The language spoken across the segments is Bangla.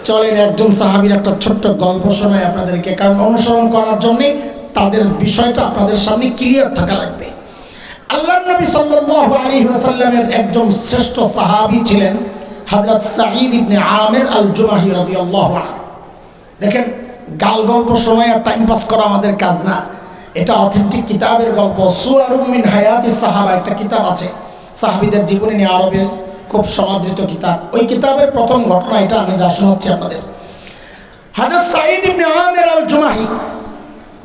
চলেন একজন সাহাবীর একটা ছোট্ট গল্প শোনাই আপনাদেরকে, কারণ অনুসরণ করার জন্যে তাদের বিষয়টা আপনাদের সামনে ক্লিয়ার থাকা লাগবে। আল্লাহর নবী সাল্লাল্লাহু আলাইহি ওয়াসাল্লামের একজন শ্রেষ্ঠ সাহাবী ছিলেন হযরত সাঈদ ইবনে আমির আল জুমাহি রাদিয়াল্লাহু আনহু। দেখেন, গাল গল্প শোনায় আর টাইম পাস করা আমাদের কাজ না, এটা অথেন্টিক কিতাবের গল্প। সুয়ারুম মিন হায়াতিস সাহাবা একটা কিতাব আছে সাহাবীদের জীবনী নিয়ে, আরবের খুব সমাদৃত কিতাব। ওই কিতাবের প্রথম ঘটনা এটা আমি যা শোনাচ্ছি আপনাদের। হযরত সাঈদ ইবনে আমির আল জুমাহি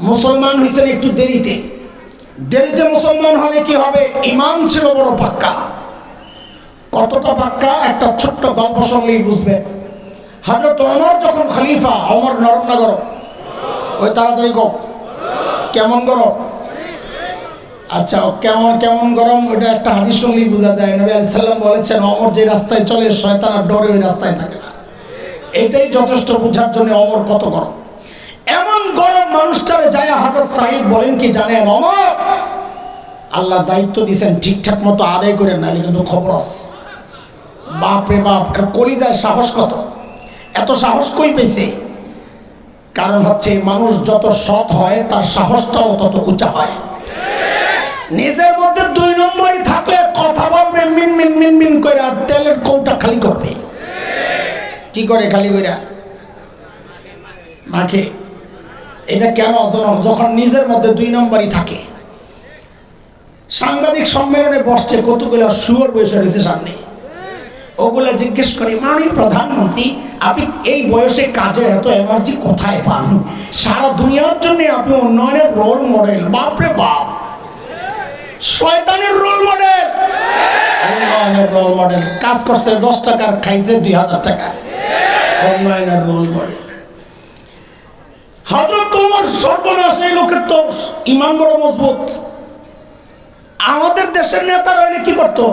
মুসলমান হয়েছেন একটু দেরিতে। মুসলমান হলে কি হবে, ঈমান ছিল বড় পাক্কা। কতটা পাক্কা একটা ছোট্ট গল্প শুনলেই বুঝবে। হযরত ওমর যখন খলিফা, ওমর নরম না গরম? ওই তাড়াতাড়ি কও, কেমন গরম? আচ্ছা, কেমন কেমন গরম ওটা একটা হাদিস শুনলেই বোঝা যায়। নবী আলাইহিস সালাম বলেছেন, ওমর যে রাস্তায় চলে শয়তান আর ডরে ওই রাস্তায় থাকে না। এটাই যথেষ্ট বোঝার জন্য ওমর কত গরম। এমন গরম মানুষটারে যায় হযরত সাঈদ বলেন কি জানেন, ওমর আল্লাহ দায়িত্ব দিয়েছেন ঠিকঠাক মতো আদায় করেন, নাহলে কিন্তু খবর আছে। বাপরে বাপ, এর কলিজায় সাহস কত! এত সাহস কই পেয়েছে? কারণ হচ্ছে মানুষ যত সৎ হয় তার সাহসটাও তত উঁচা হয়। নিজের মধ্যে দুই নম্বরই থাকলে কথা বলবে মিন মিন মিন মিন করে, আর তেলের কৌটা খালি করবে। কি করে খালি কইরা? মাখে। এটা কেন? যখন নিজের মধ্যে দুই নম্বরই থাকে। সাংবাদিক সম্মেলনে বসছে, কতগুলো শুয়োর বসে রয়েছে সামনে। ওগুলা জিজ্ঞেস করে, মাননীয় প্রধানমন্ত্রী আপনি এই বয়সে কাজের এত এনার্জি কোথায় পান? সারা দুনিয়ার জন্য আপনি উন্নয়নের রোল মডেল। বাপরে বাপ, শয়তানের রোল মডেল, উন্নয়নের রোল মডেল। কাজ করছে 10 টাকার, খাইছে 2000 টাকা। উন্নয়নের রোল মডেল। হযরত ওমর সর্বনাশ, এই লোকের তো ঈমান বড় মজবুত। আমাদের দেশের নেতারা হইলে কি করতো,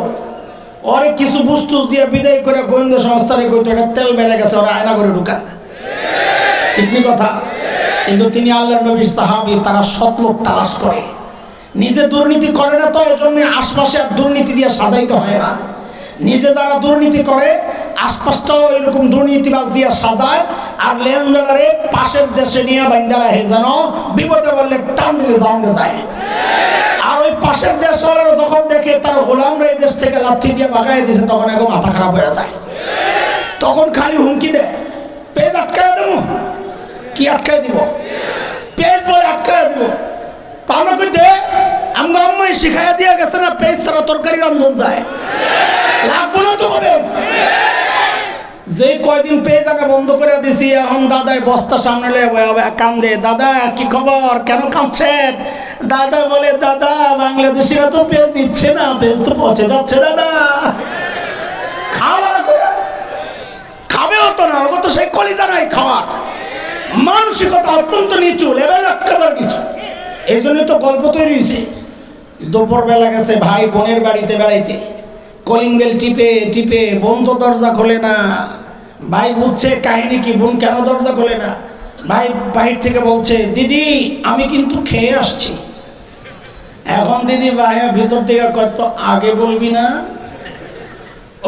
ওরে কিছু বস্তু দিয়ে বিদায় করে গোয়েন্দা সংস্থারে কইতো এটা তেল বেড়ে গেছে, ওরা আয়না করে ঢুকা। ঠিক নি কথা? কিন্তু তিনি আল্লাহর নবীর সাহাবী, তারা সৎ লোক তালাশ করে। নিজে দুর্নীতি করে না তো এজন্য আশপাশে আর দুর্নীতি দিয়ে সাজাইতে হয় না। নিজে যারা দুর্নীতি করে আশপাশটাও এরকম দুর্নীতিবাজ দিয়ে সাজায়, আর লেনদেনারে পাশের দেশে নিয়ে বাইন্দারা হে যেন বিপদে বললে টান দিলে জাউন্ডে যায়। আর ওই পাশের দেশওয়ালারা যখন দেখে তার গোলামরা এই দেশ থেকে লাথি দিয়ে বাগাই দিয়েছে, তখন একদম মাথা খারাপ হয়ে যায়। তখন খালি হুমকি দেয়, পেজ আটকায় দেবো। কি আটকায় দিব? পেজ বলে আটকায় দিব। তা আমাকে দে, আমরা আম্মাই শিখাইয়া দিয়ে গেছে না, পেজ ছাড়া তরকারি রান্ধন যায়। লাগবো না তো পেজ। যে কয়দিন পেজ আগে বন্ধ করে দিছি, এখন দাদাই বস্তা সামনে কান্দে, দাদা কি খবর, কেন কাঁদছেন? দাদা বলে, দাদা বাংলাদেশিরা তো পেজ দিচ্ছে না, পেজ তো পচে যাচ্ছে দাদা। খাবেও তো না, ওগো তো সেই কলিজা নাই খাওয়ার। মানসিকতা অত্যন্ত নিচু, লেভেল একেবারে নিচু। এই জন্য তো গল্প তৈরি হয়েছে। দুপুর বেলা গেছে ভাই বোনের বাড়িতে বেড়াইতে, কলিং বেল টিপে টিপে বোন তো দরজা খোলে না। ভাই বুঝছে কাহিনী কি, বোন কেন দরজা খোলে না। ভাই বাহির থেকে বলছে, দিদি আমি কিন্তু খেয়ে আসছি। এখন দিদি ভাইয়া ভিতর থেকে কত আগে বলবি না,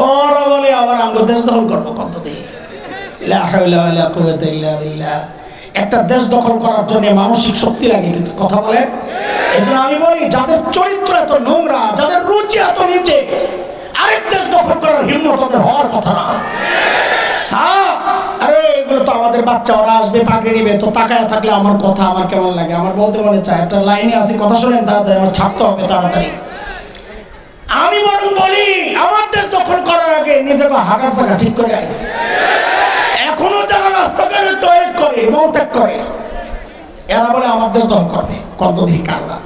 ওরা বলে আবার আমরা দেশ দখল করবো কত দিয়ে। একটা দেশ দখল করার জন্য মানসিক শক্তি লাগে, কিন্তু কথা বলে। এই জন্য আমি বলি, যাদের চরিত্র এত নোংরা, যাদের রুচি এত নিচে, আরেক দেশ দখল করার হিম্মত ওদের হওয়ার কথা না। হ্যাঁ, আরে এগুলো তো আমাদের বাচ্চা, ওরা আসবে পাকড়ে নিবে, তো তাকায় থাকলে আমার কথা আমার কেমন লাগে, আমার বলতে মনে চায়। একটা লাইনে আসি, কথা শোনেন তাড়াতাড়ি, আমার ছাপতে হবে তাড়াতাড়ি। আমি বরং বলি, আমার দেশ দখল করার আগে নিজেকে হাগার জায়গা ঠিক করে আইস। এখনো যারা রাস্তাঘাটে টয়লেট করে, মলত্যাগ করে, এরা বলে আমার দেশ দখল করবে। কত দিকে কারবার।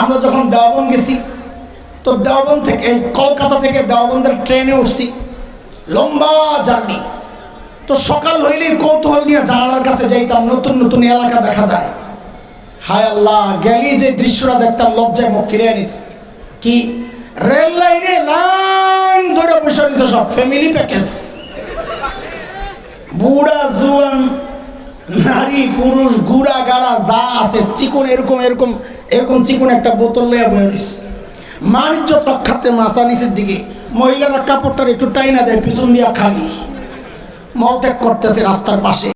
আমরা যখন দেওবন্দ গেছি, তো দেওবন্দ থেকে, কলকাতা থেকে দেওবন্দের ট্রেনে উঠছি, লম্বা জার্নি। তো সকাল হইলেই কৌতূহল নিয়ে জানালার কাছে যাইতাম, নতুন নতুন এলাকা দেখা যায়। হায় আল্লাহ, গেলি যে দৃশ্যটা দেখতাম লজ্জায় মুখ ফিরিয়ে নিত। কি রেল লাইনে লাইন ধরে বসে রয়েছে সব ফ্যামিলি প্যাকেজ, বুড়া জুয়ান নারী পুরুষ গুড়া গাড়া যা আছে, চিকন এরকম এরকম এরকম চিকন একটা বোতল লইয়া বয়ে রয়েছে। মানিজ্য রক্ষার্থে মাথা নিচের দিকে, মহিলারা কাপড়টার একটু টাইনা দেয়, পিছন দিয়া খালি। মলত্যাগ করতেছে রাস্তার পাশে।